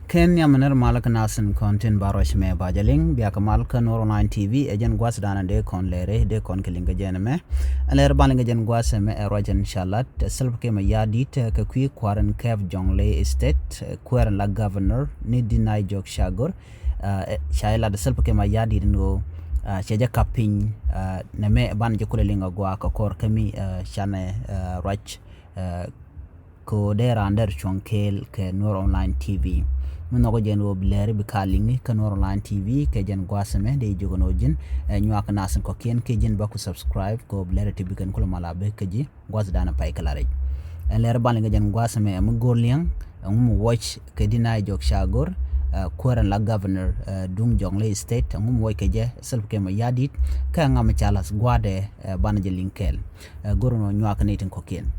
Kenya maner malak nasin kontin barosh me bajaling biya kamal kan online TV ejen gwas dana de kon lere de kon kelinga jeneme aler balinga jen gwas me erojen shalat self ke ma yadit ka kwi kwaren kev jongle estate kwaren la governor ni dinai jok shagor shaila de self ke ma yadit no cheja kapin na me ban je kulelinga gwa ka kor kami shane rach ko dera under chonkel ke Nor Online TV muno ko jen wo bleri bi kalingi ke Nor Online TV ke jen gwasame de jogono jin nyuak nasen ko ken ke jen baku subscribe ko bleri tibi ken kulo malabe ke ji gwas dana pay kalare en ler balinga jen gwasame mu gorliang mu watch ke dina jok shagor kuran la governor dung jongle state ngum woy ke je self ke ma yadit ka ngam chalas gwade banaje linkel gorono nyuak netin ko ken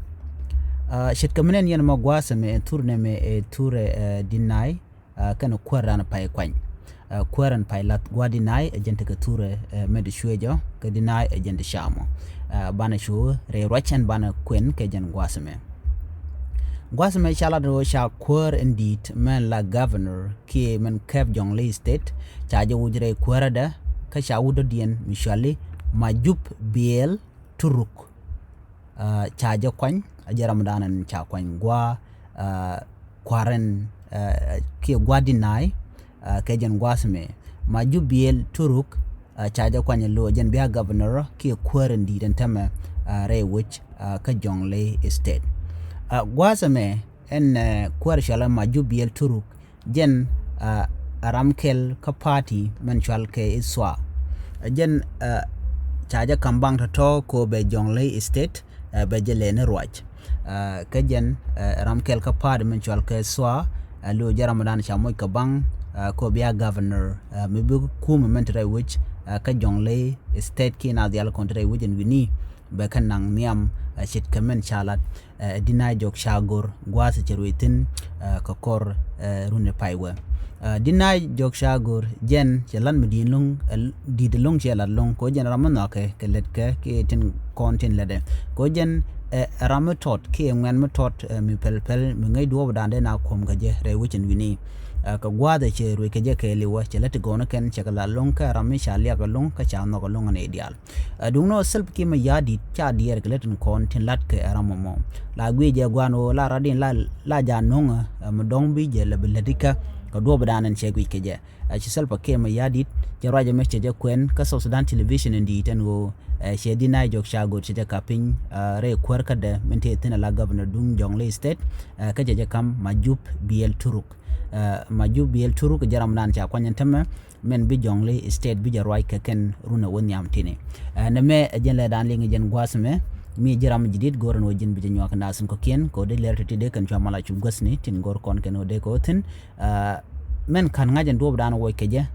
shit kamenen yen ma gwasa me tourne me toure dinai kana kwarana pay kwany kwaran pay lat gwa dinai agent ka toure me de shwejo ka dinai agent shamo bana shu re rochan bana kwen ke jen gwasa me chala do sha kwar indeed man la governor ki men kev jongle state chaje wujre kwarada ka sha wudo dien mishali majup biel turuk chaje kwany ajaram danan cha kwany gwa kwaren ki gwa dinai ke jen gwasme majubiel turuk chaja kwany lo jen bia governor ki kwaren di den tama re which ka jongle state gwasme en kwar shala majubiel turuk jen aramkel ka party menchal ke iswa jen chaja kambang to ko be jongle state be jelene roach kajen ramkel ka pad menchal ke swa lo jaramadan chamoy ka bang ko biya governor me bu kuma mentre which ka jongle state ki na dial kontre wujin wini be kan nang niam shit kamen chalat dina jok shagor gwasa cherwetin ka kor rune paywe dina jok shagor jen chelan medinlung didlung chelan long ko jen ramana ke let ke tin kontin lede ko jen ramatot ki ngwan matot mi pelpel mi ngai do dande na kom gaje re wichin wini ka gwada che ru ke je ke liwa che let gona ken che kala long ka rami shalia ka long ka cha no ka long ne ideal dungno self ki ma yadi cha dier ke letin kon tin lat ke ramamo la gwe je gwano la radin la ja nonga mo dong bi je le beledika ka do badanan che gwe ke je ci self ke ma yadi je raje me che je kwen ka so Sudan television ndi ten go she dina jok shago che kapin re kwarka de mente tena la governor dung jongle state ka je kam majup biel turuk jaram nan cha kwanyen tama men bi jongle state bi jarwai ka ken runa won yam tini na me jen le dan lingi jen gwasme mi jaram jidit goron wajin bi jenyo ka nasun ko ken ko de ler tete de kan chamala chu gwasni tin gor kon ken de ko tin men kan ngajen do dan wo keje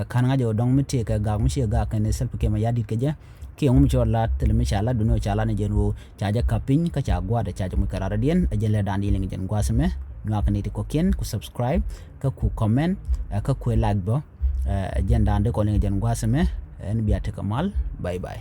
kan ngajo dong mite ka ga mushi ga kan self ke ma yadit keje ki ngum chola telmi chala duno chala ne jenwo chaja kapin ka cha gwa da chaja mu karara dien ajele dan lingi jen gwasme nyaka niti ko ken ku subscribe ka ku comment ka ku like bo jen dan de ko lingi jen gwasme en biate kamal bye bye